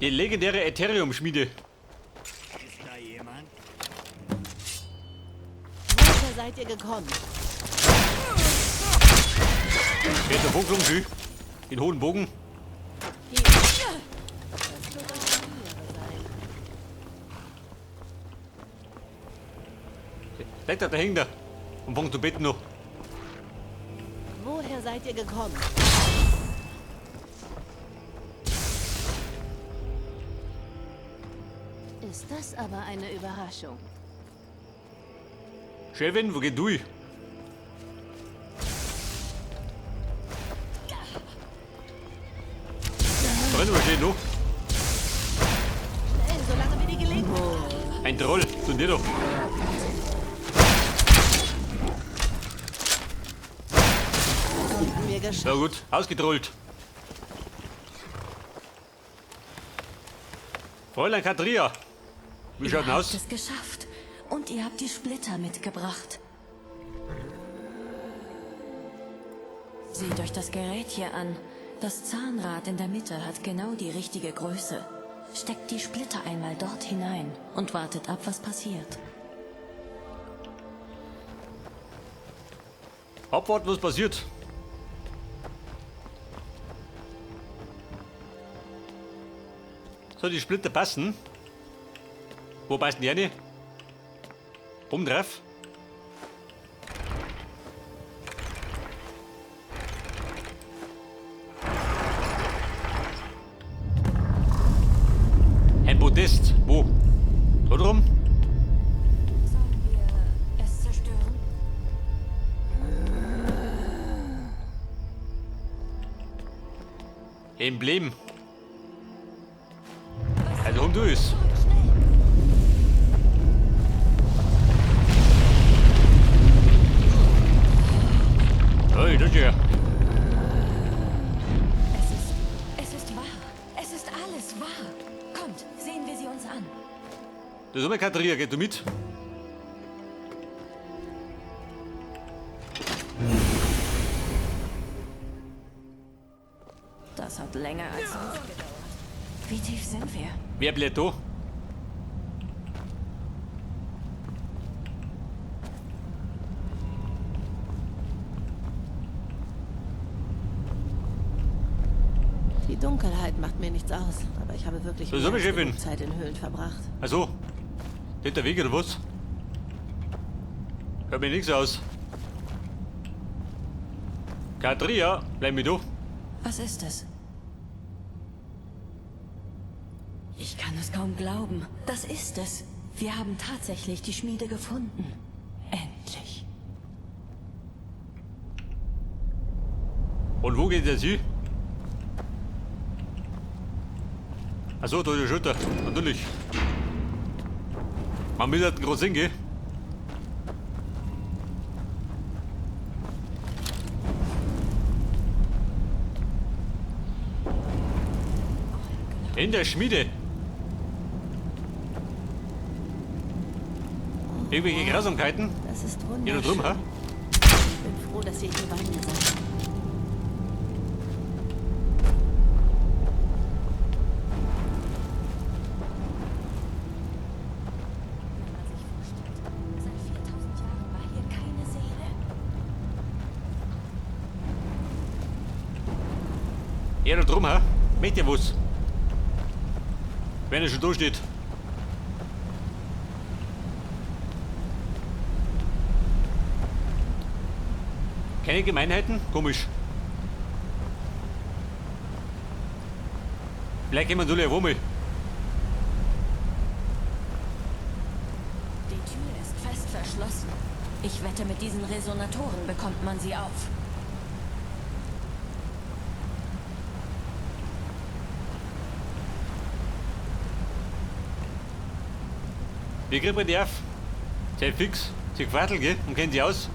Die legendäre Ethereum-Schmiede. Ist da jemand? Woher seid ihr gekommen? Geht der Funklung, schön. Den hohen Bogen. Hier. Das wird euch Familie sein. Seht ihr, da hängt er. Und fängt zu beten noch. Woher seid ihr gekommen? Ist das aber eine Überraschung? Chefin, wo geht du? Drin, wo steht noch? Schnell, solange mir die Gelegenheit haben. Ein Troll, zu dir doch. Mir Na gut, ausgetrollt. Fräulein Katria, wie schaut denn Ihr habt aus? es geschafft. Und ihr habt die Splitter mitgebracht. Seht euch das Gerät hier an. Das Zahnrad in der Mitte hat genau die richtige Größe. Steckt die Splitter einmal dort hinein und wartet ab, was passiert. Abwarten, was passiert. So, die Splitter passen. Wo passen die rein? Oben drauf. Ein Podest. Wo? Da drum? Sollen wir es zerstören? Emblem. Also um durch. Hey, das hier. Es ist wahr. Es ist alles wahr. Kommt, sehen wir sie uns an. Das ist immer Katria, geht du mit? Das hat länger als sonst gedauert. Wie tief sind wir? Wer bleibt da? Die Dunkelheit macht mir nichts aus, aber ich habe wirklich So, mehr als Chefin. genug Zeit in Höhlen verbracht. Also, geht der Weg oder was? Hört mir nichts aus. Katria, bleib mit du. Was ist es? Ich kann es kaum glauben. Das ist es. Wir haben tatsächlich die Schmiede gefunden. Endlich. Und wo geht der sie? Achso, da ist der Schütter, natürlich. Man will halt groß hingehen. In der Schmiede. Irgendwelche Grausamkeiten? Das ist Hier da drum, wunderschön. ha? Ich bin froh, dass ihr hier bei mir seid. Wenn man sich vorstellt, seit 4000 Jahren war hier keine Seele. Hier da drum, ha? Meint ihr was? Wenn er schon da steht. Keine Gemeinheiten? Komisch. Vielleicht jemand alle herum. Die Tür ist fest verschlossen. Ich wette, mit diesen Resonatoren bekommt man sie auf. Wie kriegt man die auf? Seid fix, sie gewartelt, gell? Und kennen sie aus.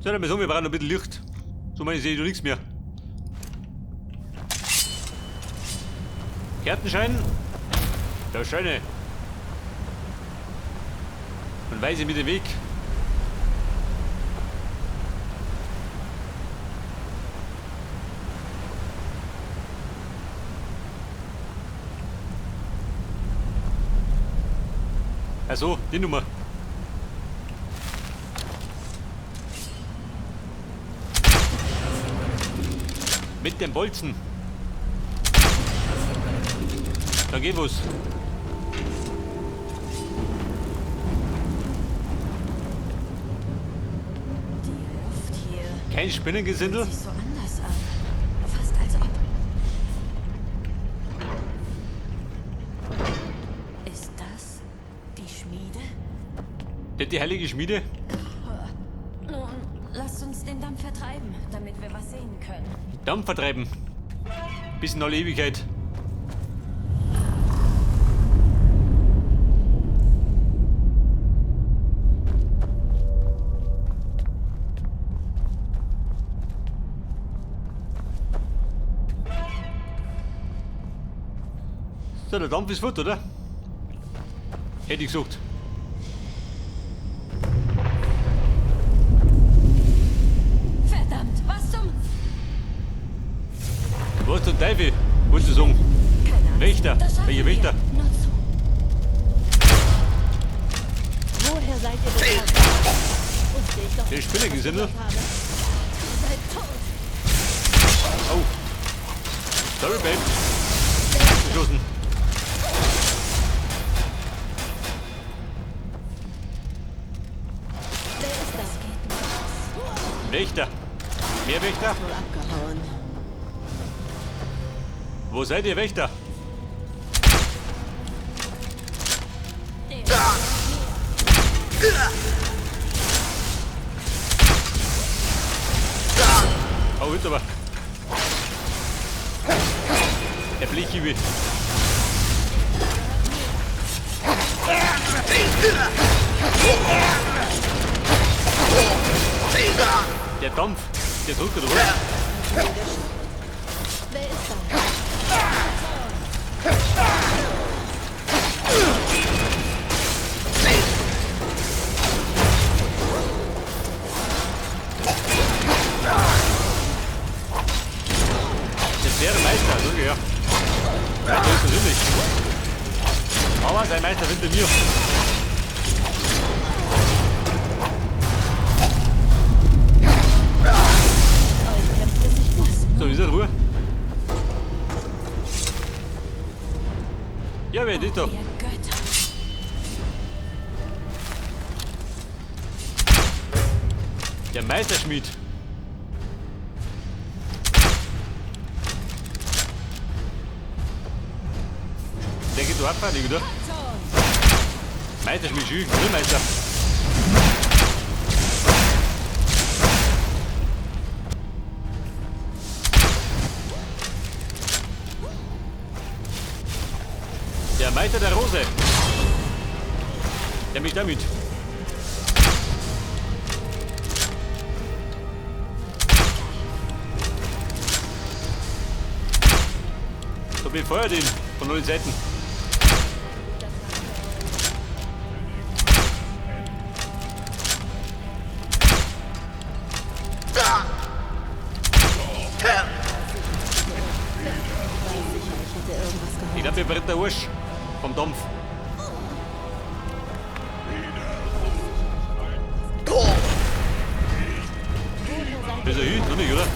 So, dann wir brauchen noch ein bisschen Licht. So meine ich, sehe ich nichts mehr. Kerzenschein. Der Schöne. Und weise mit dem Weg. Also, die Nummer. Mit dem Bolzen. Dann geh was. Die Luft hier Kein Spinnengesindel? sieht so anders an. Fast als ob. Ist das die Schmiede? Die heilige Schmiede? Nun, lasst uns den Dampf vertreiben, damit wir was sehen können. Dampf vertreiben. Bis in alle Ewigkeit. So, der Dampf ist fort, oder? Hätte ich gesagt. Verdammt, was zum... Was zum Teufel? Wolltest du sagen? Keine Ahnung. Wächter. Das schaffen Welcher wir. Wächter? Nur zu. Woher seid ihr gekommen? Wusste ich doch, Der Spinnengesindel? was ich habe. Ihr seid tot. Oh. Sorry, Babe. Geschossen. Wer ist das? Wächter. Mehr Wächter? Wohl abgehauen. Wo seid ihr, Wächter? Oh, jetzt aber. Der Blickhiebe. Der Dampf. Der drückt oder was? Wer ist das? Das wäre Meister, so ja. Meister ist persönlich. Aber sein Meister hinter mir. Euch kämpft es nicht gut. So, ist er Ruhe? Ja, wer ist da? Ihr Götter. Der Meisterschmied. Der geht da abfahren, oder? Meisterschmied, schön, Grillmeister. Der Meister der Rose. Der mich damit. So befeuert ihn von allen Seiten. Ich hätte irgendwas Ich gehört. glaube, mir brennt der Arsch vom Dampf. Ist er hin? Noch nicht, oder?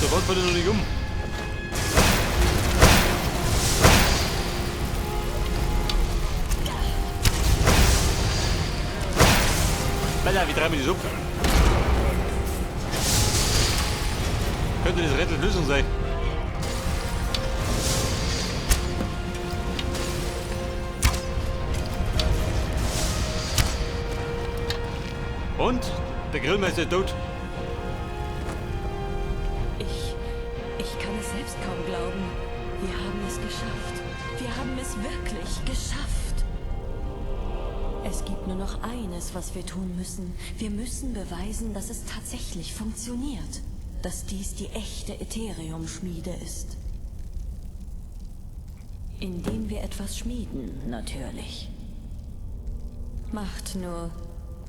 Sofort fällt er noch nicht um. Alter, wie treiben wir das ab? Könnte das Rätsellösung sein? Und? Der Grillmeister ist tot. Ich kann es selbst kaum glauben. Wir haben es geschafft. Wir haben es wirklich geschafft. Es gibt nur noch eines, was wir tun müssen. Wir müssen beweisen, dass es tatsächlich funktioniert. Dass dies die echte Ethereum-Schmiede ist. Indem wir etwas schmieden, natürlich. Macht nur,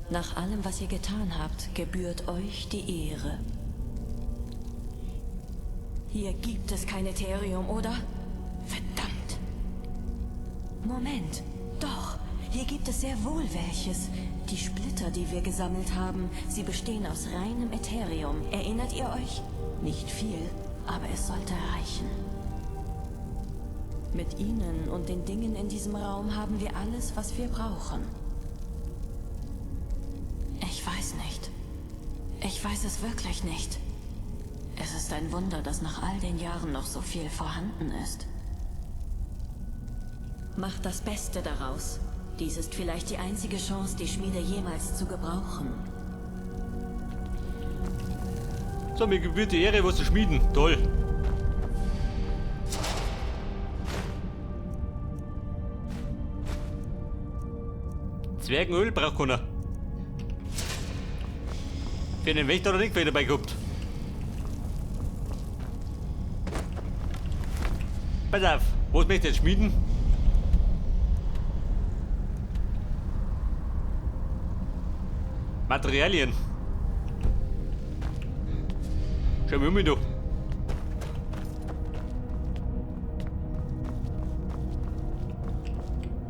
nach allem, was ihr getan habt, gebührt euch die Ehre. Hier gibt es kein Ethereum, oder? Verdammt. Moment. Doch, hier gibt es sehr wohl welches. Die Splitter, die wir gesammelt haben, sie bestehen aus reinem Ethereum. Erinnert ihr euch? Nicht viel, aber es sollte reichen. Mit ihnen und den Dingen in diesem Raum haben wir alles, was wir brauchen. Ich weiß nicht. Ich weiß es wirklich nicht. Es ist ein Wunder, dass nach all den Jahren noch so viel vorhanden ist. Macht das Beste daraus. Dies ist vielleicht die einzige Chance, die Schmiede jemals zu gebrauchen. So, mir gebührt die Ehre, was zu schmieden. Toll. Zwergenöl braucht keiner. Für einen Wächter oder nicht wieder dabei gehabt. Pass auf, was möchte ich jetzt schmieden? Materialien. Schau mal um mich da.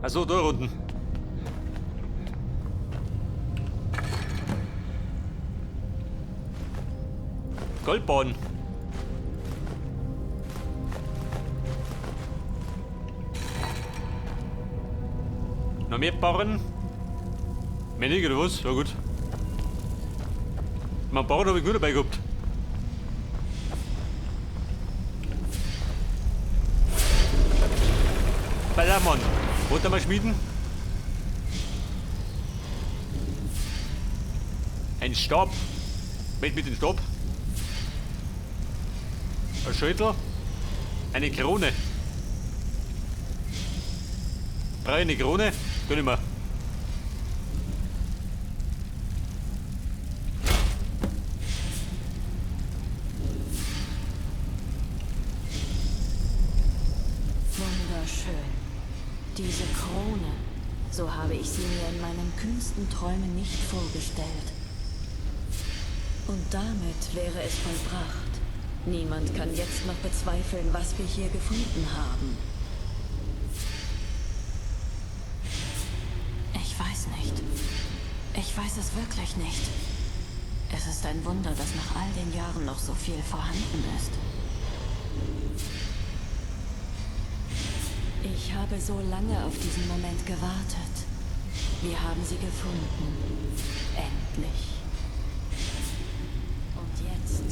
Achso, da unten. Goldbahn. Noch mehr Barren? Mehr nicht, oder was? Ja gut. Mein Barren habe ich nur dabei gehabt. Bei Mann. Wollt ihr mal schmieden? Ein Stab. Mit dem Stab. Ein Schädel. Eine Krone. Brauche ich eine Krone? Gönn ich mir. Wunderschön. Diese Krone. So habe ich sie mir in meinen kühnsten Träumen nicht vorgestellt. Und damit wäre es vollbracht. Niemand kann jetzt noch bezweifeln, was wir hier gefunden haben. Ich weiß nicht. Ich weiß es wirklich nicht. Es ist ein Wunder, dass nach all den Jahren noch so viel vorhanden ist. Ich habe so lange auf diesen Moment gewartet. Wir haben sie gefunden. Endlich. Und jetzt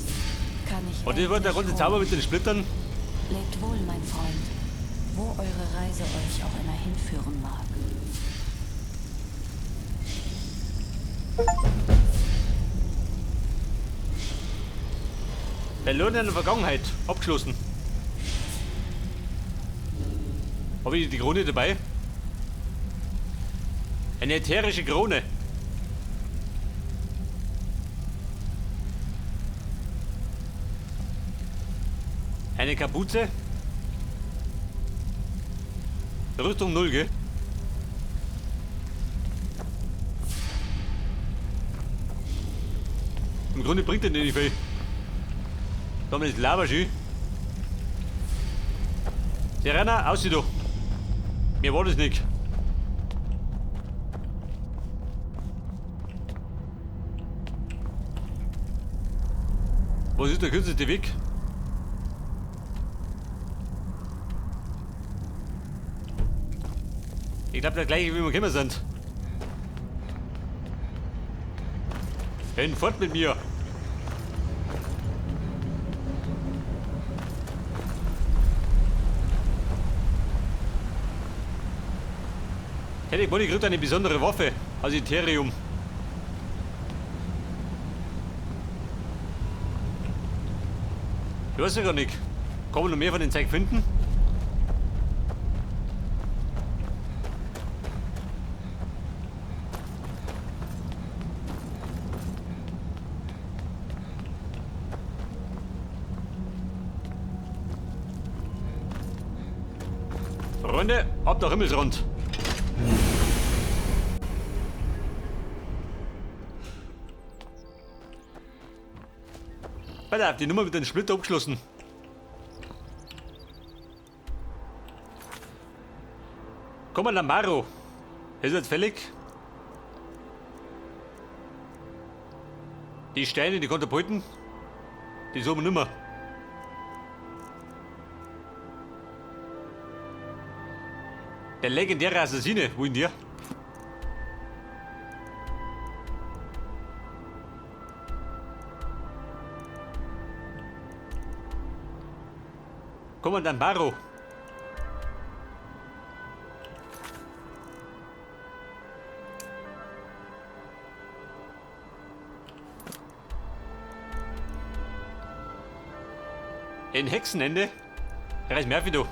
kann ich... Und das war der runde Zauber mit den Splittern. Lebt wohl, mein Freund. Wo eure Reise euch auch immer hinführen mag. Verloren in der Vergangenheit. Abgeschlossen. Habe ich die Krone dabei? Eine ätherische Krone. Eine Kapuze. Rüstung 0, gell? Im Grunde bringt das nicht viel. Da haben wir das Lavaschü. Serena, aus da. Mir war das nicht. Was ist der kürzeste Weg? Ich glaube, der gleiche, wie wir gekommen sind. Fort mit mir! Hätte ich wohl, kriegt eine besondere Waffe aus Ethereum. Ich weiß ja gar nicht. Kann man noch mehr von den Zeug finden? Freunde, ab der Himmelsrand. Pass auf, die Nummer mit den Splitter abgeschlossen. Kommandant Maro. Ist jetzt fällig? Die Steine, die Katapulten, die suchen wir nimmer. Der legendäre Assassine, wo in dir? Kommandant Barrow. In Hexenende? Reich Murphy, du.